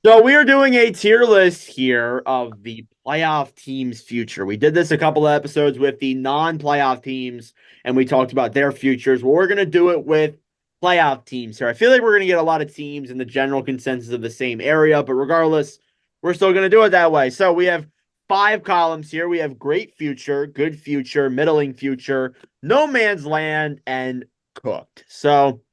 So we are doing a tier list here of the playoff teams' future. We did this a couple of episodes with the non-playoff teams, and we talked about their futures. Well, we're going to do it with playoff teams here. I feel like we're going to get a lot of teams in the general consensus of the same area, but regardless, we're still going to do it that way. So we have 5 columns here. We have great future, good future, middling future, no man's land, and cooked. So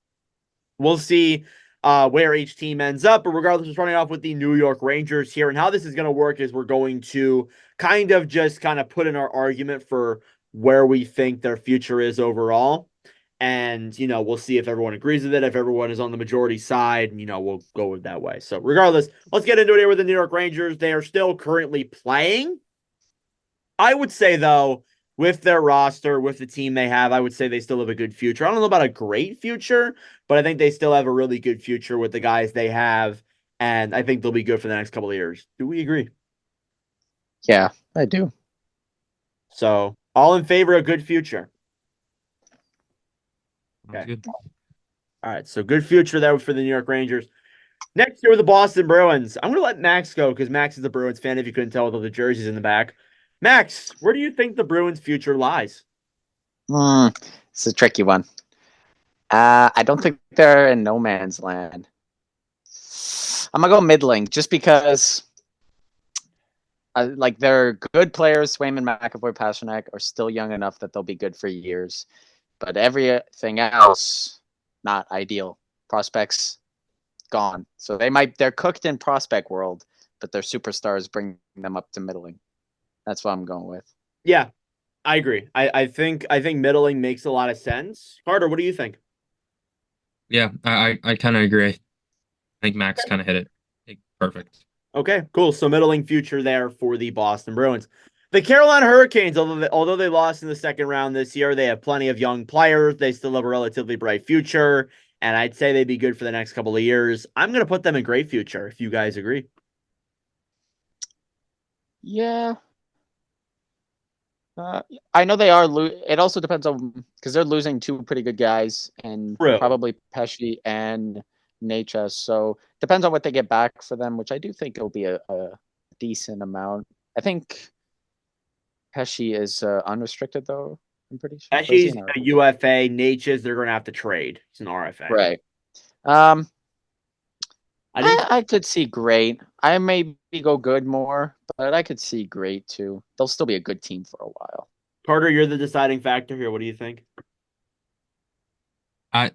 we'll see where each team ends up. But regardless, we're starting off with the New York Rangers here. And how this is going to work is we're going to kind of put in our argument for where we think their future is overall. And, we'll see if everyone agrees with it. If everyone is on the majority side, we'll go with that way. So regardless, let's get into it here with the New York Rangers. They are still currently playing. I would say, though, with their roster, with the team they have, I would say they still have a good future. I don't know about a great future, but I think they still have a really good future with the guys they have. And I think they'll be good for the next couple of years. Do we agree? Yeah, I do. So, all in favor of good future. Sounds Okay. good. All right. So, good future there for the New York Rangers. Next year with the Boston Bruins. I'm going to let Max go because Max is a Bruins fan, if you couldn't tell with all the jerseys in the back. Max, where do you think the Bruins' future lies? It's a tricky one. I don't think they're in no man's land. I'm gonna go middling, just because they're good players. Swayman, McAvoy, Pasternak are still young enough that they'll be good for years, but everything else not ideal. Prospects gone, so they're cooked in prospect world, but their superstars bring them up to middling. That's what I'm going with. Yeah, I agree. I think middling makes a lot of sense. Carter, what do you think? Yeah, I kind of agree. I think Max kind of hit it. Perfect. Okay, cool. So middling future there for the Boston Bruins. The Carolina Hurricanes, although they lost in the second round this year, they have plenty of young players. They still have a relatively bright future, and I'd say they'd be good for the next couple of years. I'm going to put them in great future, if you guys agree. Yeah. I know they are. It also depends on, because they're losing two pretty good guys, and True. probably Pesci and Nature. So depends on what they get back for them, which I do think it'll be a decent amount. I think Pesci is unrestricted though. I'm pretty sure. Or is he Pesci's an a RFA? UFA. Nature's they're going to have to trade. He's an RFA. Right. Um, I think I could see great. I maybe go good more, but I could see great too. They'll still be a good team for a while. Carter, you're the deciding factor here. What do you think? I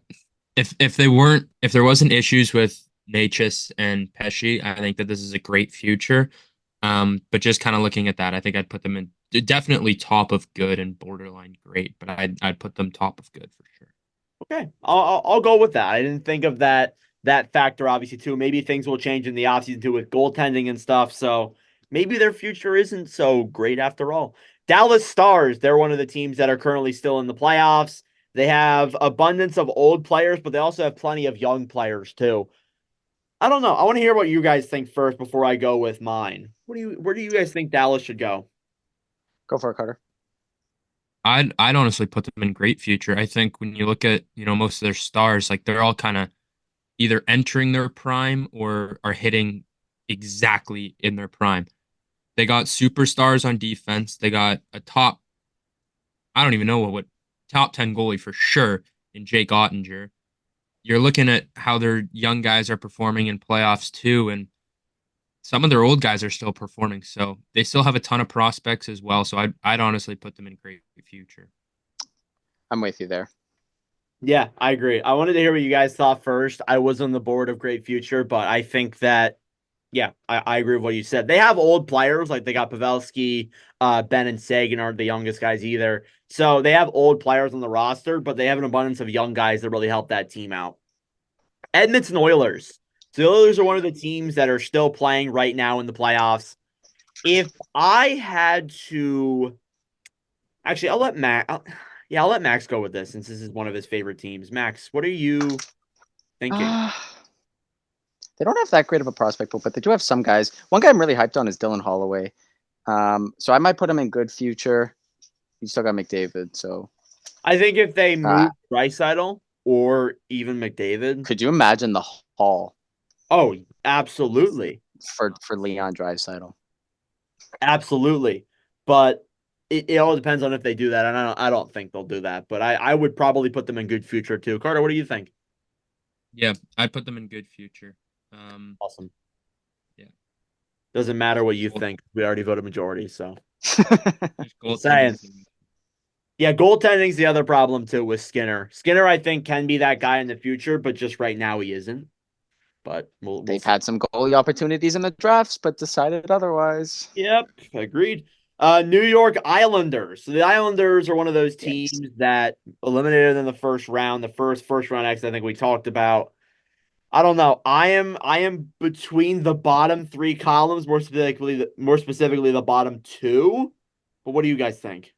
if there wasn't issues with Natchez and Pesci, I think that this is a great future. But just kind of looking at that, I think I'd put them in definitely top of good and borderline great, but I'd put them top of good for sure. Okay, I'll go with that. I didn't think of that factor obviously too. Maybe things will change in the offseason too with goaltending and stuff. So maybe their future isn't so great after all. Dallas Stars, they're one of the teams that are currently still in the playoffs. They have abundance of old players, but they also have plenty of young players too. I don't know. I want to hear what you guys think first before I go with mine. Where do you guys think Dallas should go? Go for it, Carter. I'd honestly put them in great future. I think when you look at, most of their stars, like they're all kind of either entering their prime or are hitting exactly in their prime. They got superstars on defense. They got a top, I don't even know what top 10 goalie for sure in Jake Ottinger. You're looking at how their young guys are performing in playoffs too, and some of their old guys are still performing. So they still have a ton of prospects as well. So I'd honestly put them in great future. I'm with you there. Yeah, I agree. I wanted to hear what you guys thought first. I was on the board of Great Future, but I think that, yeah, I agree with what you said. They have old players, like they got Pavelski, Ben and Sagan aren't the youngest guys either. So they have old players on the roster, but they have an abundance of young guys that really help that team out. Edmonton Oilers. So the Oilers are one of the teams that are still playing right now in the playoffs. If I had to, actually, I'll let Max go with this since this is one of his favorite teams. Max, what are you thinking? Uh, they don't have that great of a prospect pool, but they do have some guys. One guy I'm really hyped on is Dylan Holloway. So I might put him in good future. You still got McDavid, so I think if they uh, move Draisaitl or even McDavid, could you imagine the haul? oh, absolutely. for Leon Draisaitl. Absolutely. But it all depends on if they do that. And I don't think they'll do that. But I would probably put them in good future too. Carter, what do you think? Yeah, I'd put them in good future. Um, Awesome. yeah, Doesn't matter what you goal, think. We already voted majority, so just just saying. goaltending's Yeah, goaltending's the other problem too with Skinner. Skinner, I think, can be that guy in the future, but just right now he isn't. But we'll They've see. had some goalie opportunities in the drafts, but decided otherwise. Yep, agreed. New York Islanders. So the Islanders are one of those Yes. teams that eliminated in the first round. The first round exit, I think we talked about. I don't know. I am between the bottom three columns, more specifically the bottom two. But what do you guys think?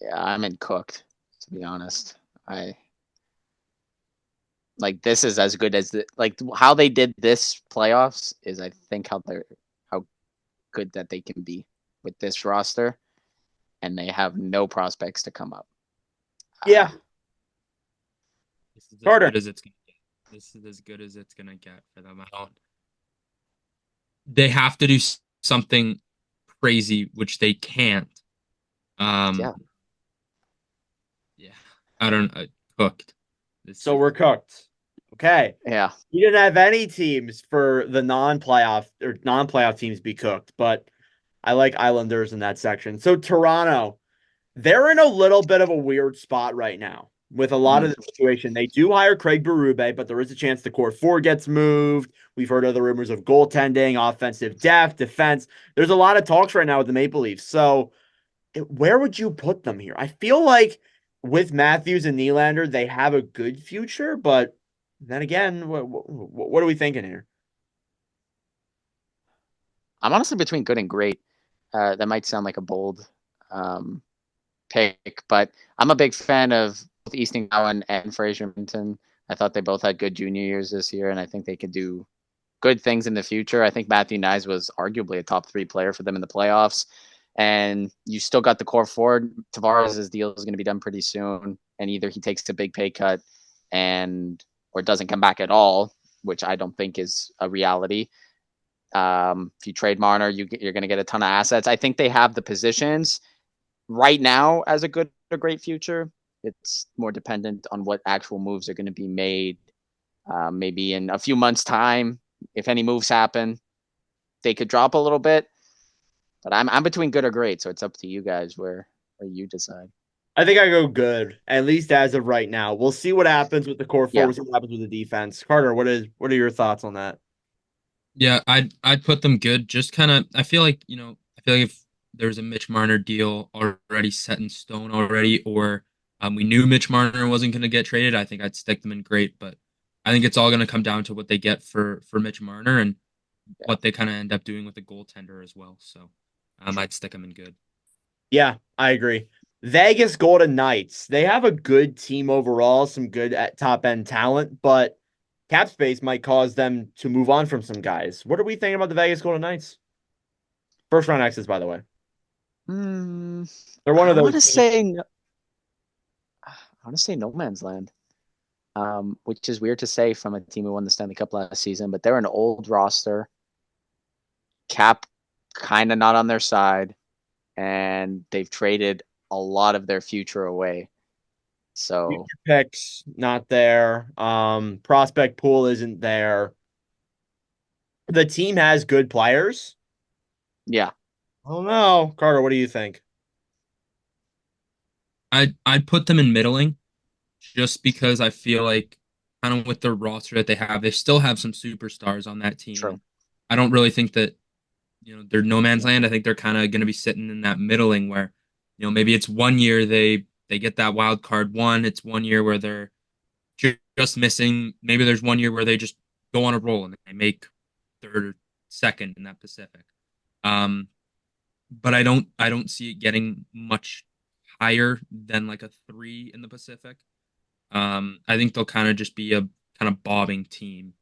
Yeah, I'm in cooked, to be honest. I like this is as good as like how they did this playoffs is I think how good that they can be with this roster, and they have no prospects to come up. Yeah, This is as Carter. good as it's gonna get. This is as good as it's gonna get for them. I don't. They have to do something crazy, which they can't. Yeah, Um, yeah, I don't. Cooked. This So is we're cooked. Okay. yeah. We didn't have any teams for the non-playoff teams be cooked, but I like Islanders in that section. So Toronto, they're in a little bit of a weird spot right now with a lot of Mhm. the situation. They do hire Craig Berube, but there is a chance the core four gets moved. We've heard other rumors of goaltending, offensive depth, defense. There's a lot of talks right now with the Maple Leafs. So where would you put them here? I feel like with Matthews and Nylander, they have a good future, but then again, what are we thinking here? I'm honestly between good and great. That might sound like a bold um, pick, but I'm a big fan of both Easton Cowan and Fraser Minton. I thought they both had good junior years this year, and I think they could do good things in the future. I think Matthew Nyes was arguably a top 3 player for them in the playoffs. And you still got the core forward. Tavares' deal is going to be done pretty soon, and either he takes a big pay cut and or doesn't come back at all, which I don't think is a reality. If you trade Marner, you're going to get a ton of assets. I think they have the positions right now as a good or great future. It's more dependent on what actual moves are going to be made. Maybe in a few months' time, if any moves happen, they could drop a little bit. But I'm between good or great, so it's up to you guys where you decide. I think I go good, at least as of right now. We'll see what happens with the core four. Yeah, We'll see what happens with the defense. Carter, what are your thoughts on that? Yeah, I'd put them good. Just kind of, I feel like if there's a Mitch Marner deal already set in stone already, or we knew Mitch Marner wasn't going to get traded, I think I'd stick them in great. But I think it's all going to come down to what they get for Mitch Marner and yeah. what they kind of end up doing with the goaltender as well. So I'd stick them in good. Yeah, I agree. Vegas Golden Knights, they have a good team overall, some good at top end talent, but cap space might cause them to move on from some guys. What are we thinking about the Vegas Golden Knights? First round exits, by the way. Hmm. They're one I of want those to teams. say I want to say no man's land, which is weird to say from a team who won the Stanley Cup last season. But they're an old roster, cap kind of not on their side, and they've traded a lot of their future away. Future So picks not there. Prospect pool isn't there. The team has good players. yeah, I don't know. Carter, what do you think? I'd put them in middling just because I feel like kind of with the roster that they still have some superstars on that team, true. and I don't really think that they're no man's land. I think they're kind of going to be sitting in that middling where maybe it's one year they get that wild card one. It's one year where they're just missing. Maybe there's one year where they just go on a roll and they make third or second in that Pacific. Um, but I don't see it getting much higher than like a 3 in the Pacific. I think they'll kind of just be a kind of bobbing team,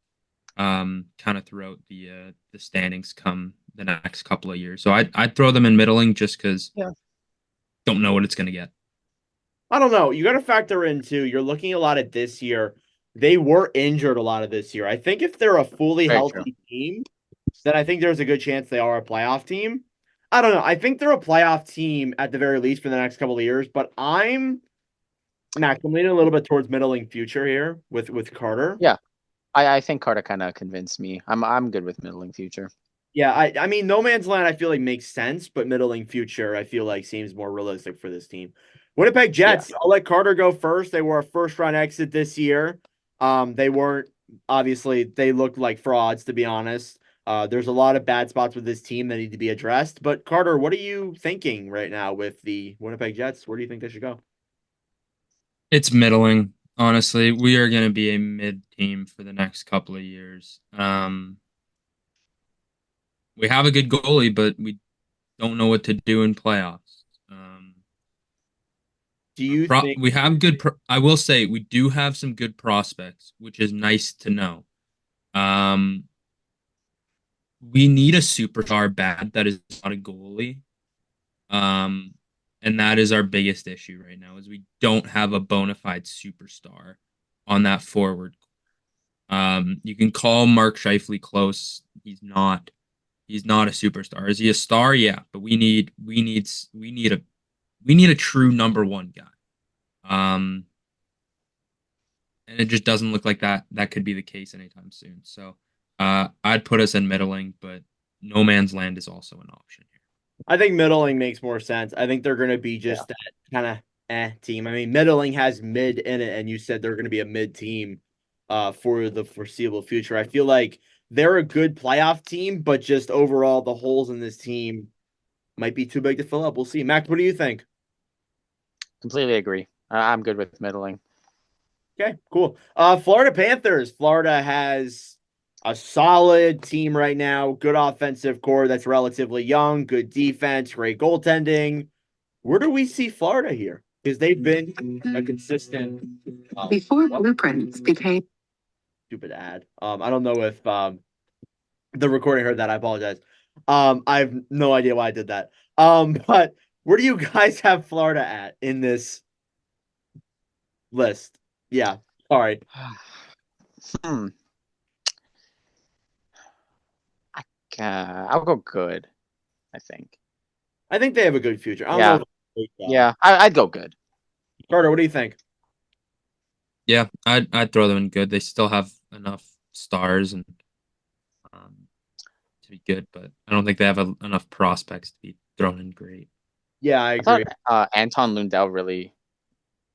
kind of throughout the standings come the next couple of years. So I'd throw them in middling just because Yeah. don't know what it's gonna get. I don't know. You got to factor in too. You're looking a lot at this year. they were injured a lot of this year. I think if they're a fully Very true. healthy team, then I think there's a good chance they are a playoff team. I don't know. I think they're a playoff team at the very least for the next couple of years, but Max, I'm leaning a little bit towards middling future here with Carter. Yeah, I think Carter kind of convinced me. I'm good with middling future. Yeah, I mean, No Man's Land I feel like makes sense, but middling future I feel like seems more realistic for this team. Winnipeg Yeah, Jets, I'll let Carter go first. They were a first round exit this year. They weren't obviously they looked like frauds to be honest. There's a lot of bad spots with this team that need to be addressed. But Carter, what are you thinking right now with the Winnipeg Jets? Where do you think they should go? It's middling. Honestly, we are going to be a mid team for the next couple of years. We have a good goalie, but we don't know what to do in playoffs. Do you think We have I will say we do have some good prospects, which is nice to know. Um, we need a superstar bad that is not a goalie. Um, and that is our biggest issue right now is we don't have a bona fide superstar on that forward. You can call Mark Scheifele close. He's not a superstar. Is he a star? Yeah, but we need a true number one guy. Um, and it just doesn't look like that could be the case anytime soon. So, I'd put us in middling, but no man's land is also an option here. I think middling makes more sense. I think they're going to be yeah. just that kind of team. I mean, middling has mid in it, and you said they're going to be a mid team for the foreseeable future. I feel like they're a good playoff team, but just overall, the holes in this team might be too big to fill up. We'll see. Max, what do you think? Completely agree. I'm good with middling. Okay, cool. Florida Panthers. Florida has a solid team right now. Good offensive core that's relatively young. Good defense. Great goaltending. Where do we see Florida here? Because they've been a consistent. Before blueprints became stupid ad. I don't know if the recording heard that. I apologize. I have no idea why I did that. But where do you guys have Florida at in this list? Yeah, sorry. hmm. I'll go good. I think. I think they have a good future. I don't Yeah, know. If yeah. I'd go good. Carter, what do you think? Yeah, I'd throw them in good. They still have enough stars and to be good, but I don't think they have enough prospects to be thrown in great. Yeah, I I thought agree. Anton Lundell really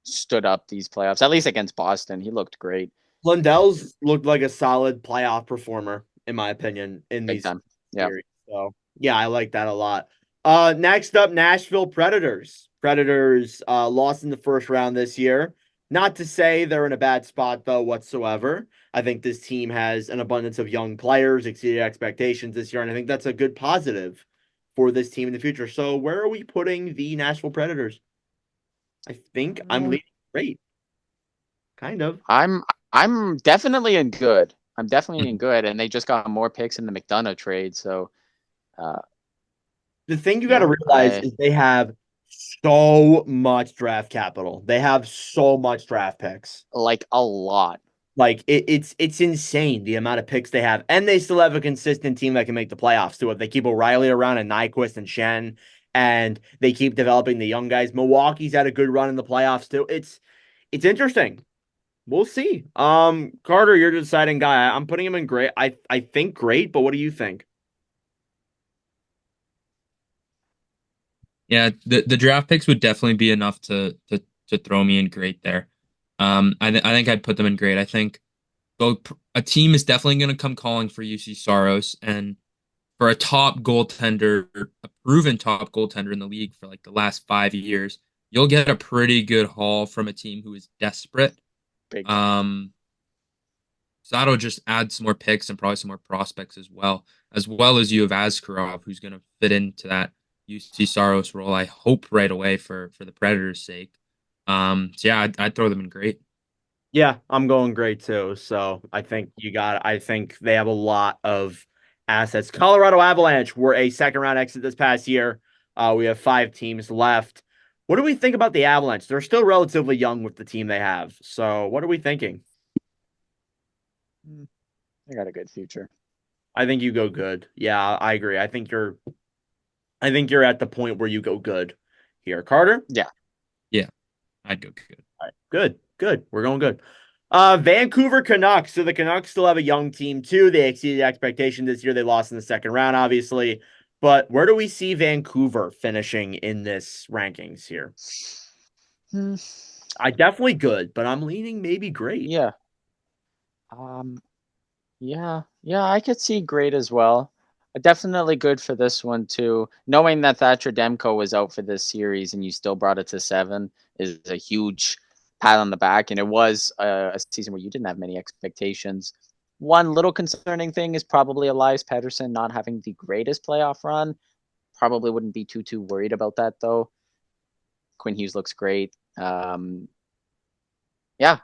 stood up these playoffs, at least against Boston. He looked great. Lundell's looked like a solid playoff performer, in my opinion, in Big these time. Yeah. series. So yeah, I like that a lot. Next up, Nashville Predators. Predators lost in the first round this year. Not to say they're in a bad spot though whatsoever. I think this team has an abundance of young players, exceeded expectations this year, and I think that's a good positive for this team in the future. So where are we putting the Nashville Predators? I think I'm leading great. Kind of. I'm definitely in good. I'm definitely in good, and they just got more picks in the McDonough trade. So, The thing you got to yeah, realize is they have so much draft capital. They have so much draft picks. like a lot. Like it's insane the amount of picks they have, and they still have a consistent team that can make the playoffs too. If they keep O'Reilly around and Nyquist and Shen, and they keep developing the young guys, Milwaukee's had a good run in the playoffs too. It's interesting. We'll see. Carter, you're the deciding guy. I'm putting him in great. I think great, but what do you think? Yeah, the draft picks would definitely be enough to throw me in great there. I think I'd put them in great. I think both a team is definitely going to come calling for UC Saros, and for a top goaltender, a proven top goaltender in the league for like the last 5 years, you'll get a pretty good haul from a team who is desperate. Big time. So that'll just add some more picks and probably some more prospects as well as you have Askarov, who's going to fit into that UC Saros role. I hope right away for the Predators' sake. So yeah, I'd throw them in great. Yeah, I'm going great too. So I think they have a lot of assets. Colorado Avalanche were a second round exit this past year. We have 5 teams left. What do we think about the Avalanche? They're still relatively young with the team they have. So what are we thinking? They got a good future. I think you go good. Yeah, I agree. I think you're at the point where you go good here. Carter? Yeah. Yeah, I'd go good. All right, good, good. We're going good. Vancouver Canucks. So the Canucks still have a young team too. They exceeded expectation this year. They lost in the second round, obviously. But where do we see Vancouver finishing in this rankings here? Hmm. I definitely good, but I'm leaning maybe great. Yeah. Um. Yeah. Yeah. I could see great as well. Definitely good for this one too. Knowing that Thatcher Demko was out for this series and you still brought it to 7 is a huge pat on the back. And it was a season where you didn't have many expectations. One little concerning thing is probably Elias Pettersson not having the greatest playoff run. Probably wouldn't be too worried about that though. Quinn Hughes looks great. Yeah,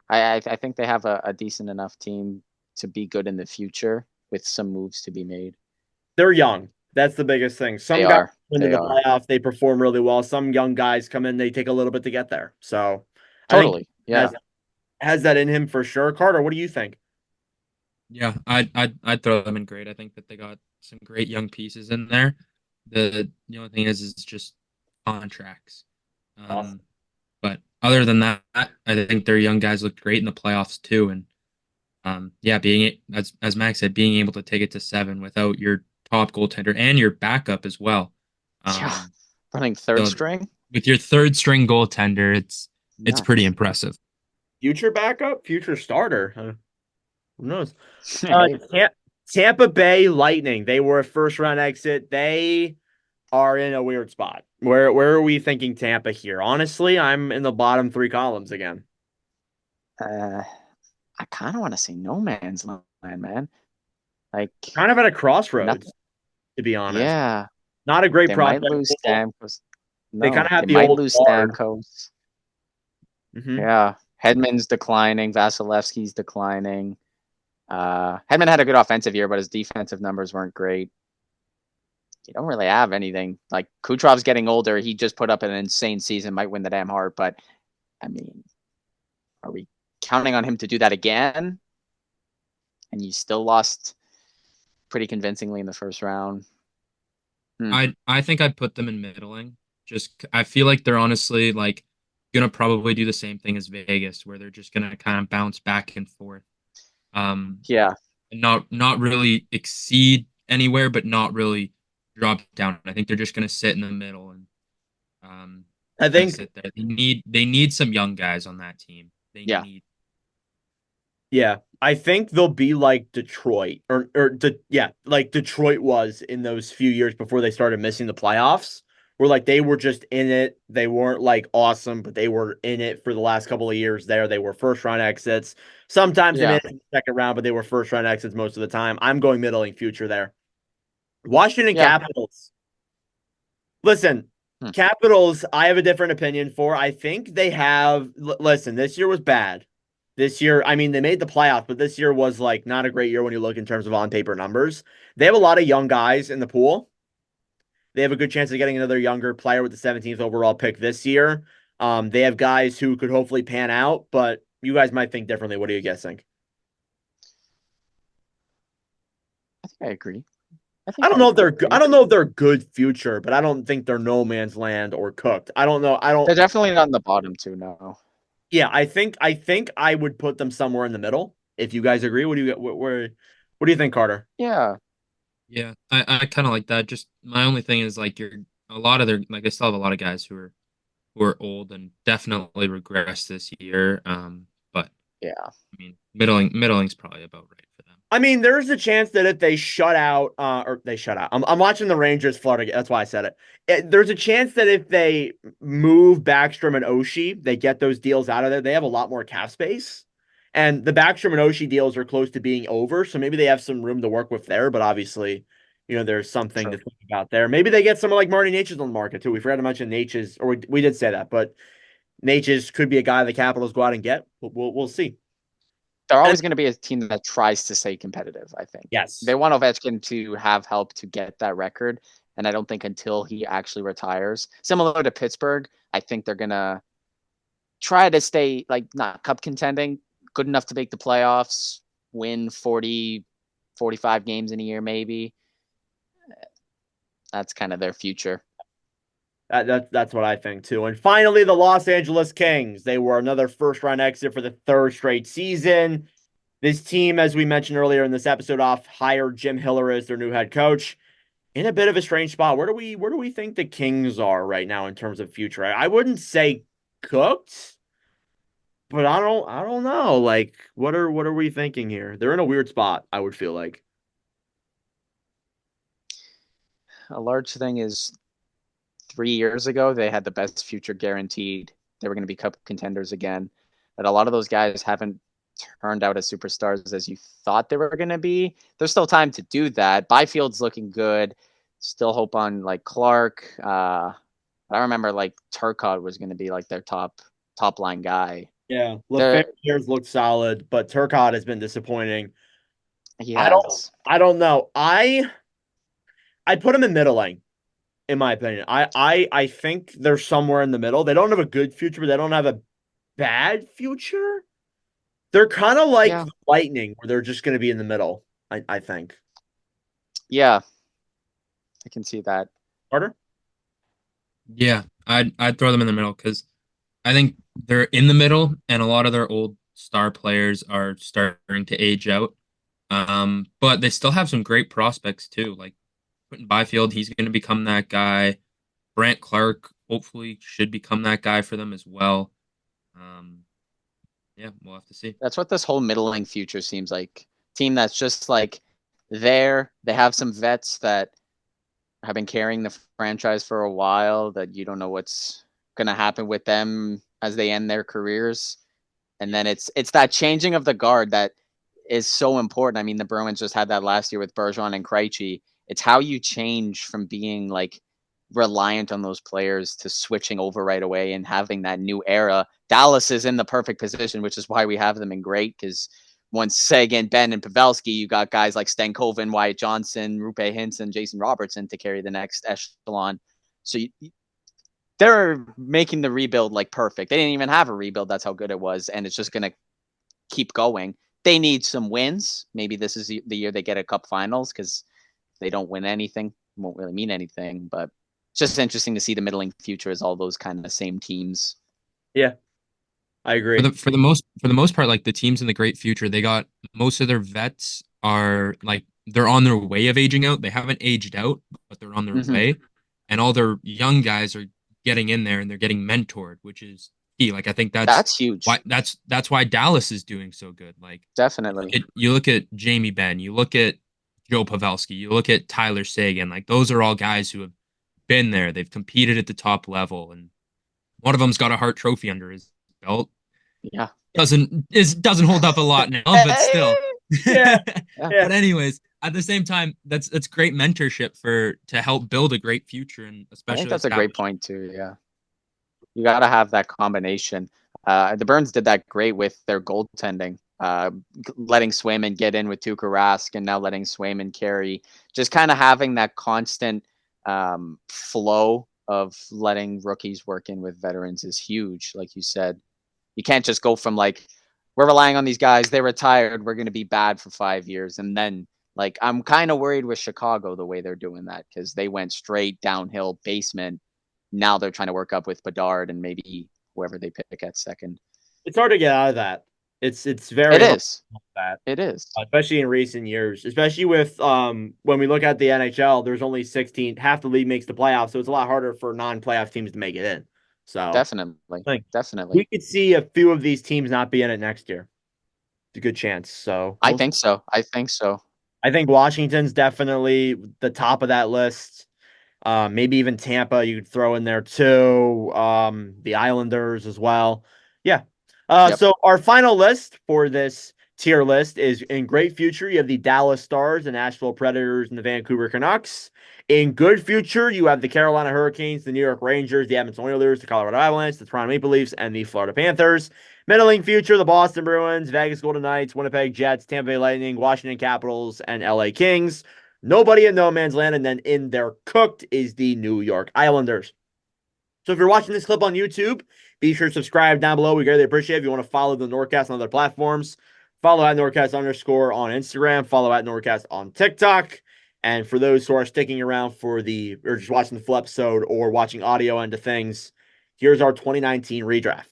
I think they have a decent enough team to be good in the future with some moves to be made. They're young. That's the biggest thing. They Some guys are. come into They the are. playoffs, they perform really well. Some young guys come in, they take a little bit to get there. So I think Totally. he Yeah. has that in him for sure. Carter, what do you think? Yeah, I'd throw them in great. I think that they got some great young pieces in there. The only thing is just contracts. Awesome. But other than that, I think their young guys looked great in the playoffs too. And yeah, as Max said, being able to take it to 7 without your top goaltender and your backup as well. Yeah. Um, Running third so string? with your third string goaltender, it's pretty Nuts. impressive. Future backup, future starter. Who knows? Uh, Hey. Tam- Tampa Bay Lightning. They were a first round exit. They are in a weird spot. Where are we thinking Tampa here? Honestly, I'm in the bottom three columns again. Uh, I kind of want to say no man's land, man. Like, Kind of at a crossroads, nothing. to be honest. Yeah. Not a great They might prospect lose pool. Stamkos. They kind No, of have they the might old lose guard. Stamkos. Hmm. Yeah. Hedman's declining. Vasilevsky's declining. Hedman had a good offensive year, but his defensive numbers weren't great. You don't really have anything. Like Kucherov's getting older. He just put up an insane season, might win the damn heart. But I mean, are we counting on him to do that again? And you still lost pretty convincingly in the first round. I think I'd put them in middling. I feel like they're honestly like gonna probably do the same thing as Vegas, where they're just gonna kind of bounce back and forth. Yeah. And not really exceed anywhere, but not really drop down. I think they're just gonna sit in the middle and I kind of think, sit there. They need some young guys on that team. They Yeah. need yeah, I think they'll be like Detroit, yeah, like Detroit was in those few years before they started missing the playoffs, where like they were just in it. They weren't like awesome, but they were in it for the last couple of years there. They were first round exits. Sometimes they Yeah. made it to the second round, but they were first round exits most of the time. I'm going middling future there. Washington Yeah. Capitals. Listen, Hmm. Capitals, I have a different opinion for. I think they have. Listen, this year was bad. This year, I mean, they made the playoffs, but this year was like not a great year when you look in terms of on paper numbers. They have a lot of young guys in the pool. They have a good chance of getting another younger player with the 17th overall pick this year. They have guys who could hopefully pan out, but you guys might think differently. What are you guessing? I think I agree. I don't know if they're. I agree. don't know if they're good future, but I don't think they're no man's land or cooked. I don't know. I don't. They're definitely not on the bottom two now. Yeah, I think I would put them somewhere in the middle. If you guys agree, what do you what do you think, Carter? Yeah. Yeah, I kind of like that. Just my only thing is like you're a lot of their like they still have a lot of guys who are old and definitely regressed this year. But Yeah. I mean, middling's probably about right for them. I mean, there's a chance that if they shut out, or they shut out, I'm watching the Rangers flutter. That's why I said it. There's a chance that if they move Backstrom and Oshie, they get those deals out of there. They have a lot more cap space, and the Backstrom and Oshie deals are close to being over. So maybe they have some room to work with there. But obviously, there's something to True. think about there. Maybe they get someone like Marty Natchez on the market too. We forgot to mention Natchez, or we did say that, but Natchez could be a guy the Capitals go out and get. We'll see. They're And always going to be a team that tries to stay competitive, I think. yes. They want Ovechkin to have help to get that record. And I don't think until he actually retires, similar to Pittsburgh, I think they're going to try to stay like not cup contending, good enough to make the playoffs, win 40, 45 games in a year, maybe. That's kind of their future. That's what I think too. And finally, the Los Angeles Kings. They were another first round exit for the third straight season. This team, as we mentioned earlier in this episode, hired Jim Hiller as their new head coach. In a bit of a strange spot. Where do we think the Kings are right now in terms of future? I wouldn't say cooked, but I don't know. Like, what are we thinking here? They're in a weird spot, I would feel like. A large thing is 3 years ago, they had the best future guaranteed. They were going to be cup contenders again. But a lot of those guys haven't turned out as superstars as you thought they were going to be. There's still time to do that. Byfield's looking good. Still hope on like Clark. I remember like Turcotte was going to be like their top line guy. Yeah, There, LaFair's looked solid, but Turcotte has been disappointing. he I don't has. I don't know. I'd put him in middling, in my opinion. I think they're somewhere in the middle. They don't have a good future, but they don't have a bad future. They're kind of like Yeah, the Lightning, where they're just going to be in the middle. I think. yeah, I can see that. Carter? Yeah, I'd throw them in the middle because I think they're in the middle, and a lot of their old star players are starting to age out. But they still have some great prospects too. Like Quentin Byfield, he's going to become that guy. Brant Clark hopefully should become that guy for them as well. Um, yeah, we'll have to see. That's what this whole middling future seems like. Team that's just like there. They have some vets that have been carrying the franchise for a while that you don't know what's going to happen with them as they end their careers. And then it's that changing of the guard that is so important. I mean, the Bruins just had that last year with Bergeron and Krejci. It's how you change from being like reliant on those players to switching over right away and having that new era. Dallas is in the perfect position, which is why we have them in great, because once Seguin, Ben, and Pavelski, you got guys like Stankoven, Wyatt Johnson, Rupe Hinson, Jason Robertson to carry the next echelon. So they're making the rebuild like perfect. They didn't even have a rebuild. That's how good it was. And it's just going to keep going. They need some wins. Maybe this is the year they get a cup finals, because if they don't win anything, it won't really mean anything. But it's just interesting to see the middling future as all those kind of same teams. Yeah, I For agree. the most part, like the teams in the great future, they got most of their vets are like they're on their way of aging out. They haven't aged out, but they're on their Mm-hmm. way. And all their young guys are getting in there and they're getting mentored, which is key. Like I think that's That's why huge. that's why Dallas is doing so good. Like Definitely. you look at Jamie Benn, you look at Joe Pavelski, you look at Tyler Seguin, like those are all guys who have been there. They've competed at the top level, and one of them's got a Hart Trophy under his belt. Yeah. Doesn't hold up a lot now, but still. Yeah, Yeah. yeah, But anyways, at the same time, that's great mentorship for to help build a great future and I think especially that's a great establish. point too. Yeah. You got to have that combination. The Burns did that great with their goaltending, letting Swayman get in with Tuukka Rask and now letting Swayman carry. Just kind of having that constant flow of letting rookies work in with veterans is huge. Like you said, you can't just go from like, we're relying on these guys, they're retired, we're going to be bad for 5 years. And then, like, I'm kind of worried with Chicago the way they're doing that, because they went straight downhill basement. Now they're trying to work up with Bedard and maybe whoever they pick at second. it's hard to get out of that. It's It very hard is. to get out of It is. that, especially in recent years. Especially with when we look at the NHL, there's only 16. Half the league makes the playoffs, so it's a lot harder for non-playoff teams to make it in. So Definitely. I think we Definitely. could see a few of these teams not be in it next year. It's a good chance. So I think so. I think so. I think Washington's definitely the top of that list. Maybe even Tampa you could throw in there too. The Islanders as well. Yeah. Yep. So our final list for this tier list is in great future, you have the Dallas Stars, the Nashville Predators, and the Vancouver Canucks. In good future, you have the Carolina Hurricanes, the New York Rangers, the Edmonton Oilers, the Colorado Avalanche, the Toronto Maple Leafs, and the Florida Panthers. Middling future, the Boston Bruins, Vegas Golden Knights, Winnipeg Jets, Tampa Bay Lightning, Washington Capitals, and LA Kings. Nobody in no man's land, and then in there cooked is the New York Islanders. So if you're watching this clip on YouTube, be sure to subscribe down below. We greatly appreciate it. If you want to follow the NordCast on other platforms, Follow at NordCast underscore on Instagram. Follow at NordCast on TikTok. And for those who are sticking around for or just watching the full episode or watching audio end of things, here's our 2019 redraft.